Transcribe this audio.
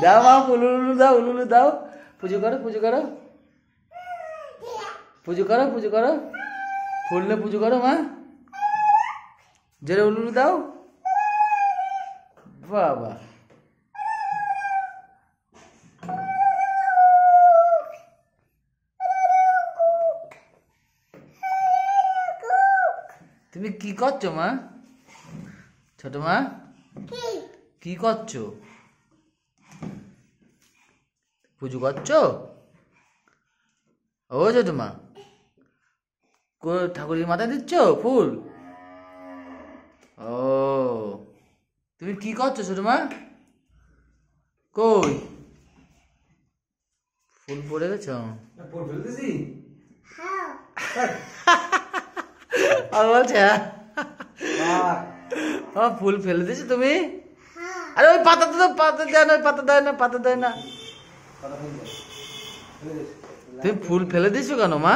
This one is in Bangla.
দাও মা উলুলু দাও, উলুলু দাও। পুজো করো, পুজো করো, পুজো করো, পুজো করো। ফুল নিয়ে পুজো করো মা। জোরে উলুলু দাও। বাবা তুমি কি করছো মা? ছোট মা কি করছো? পুজো করছো? ও ছোট মা ঠাকুরের মাথায় দিচ্ছ ফুল? ও তুমি কি করছো ছোট মা? কই ফুল পড়ে গেছো? আর বলছে ফুল ফেলে দিয়েছো তুমি? আরে ওই পাতা তো পাতা দেয় না, পাতা দেয় না, পাতা দেয় না। তুমি ফুল ফেলে দিয়েছো কেন মা?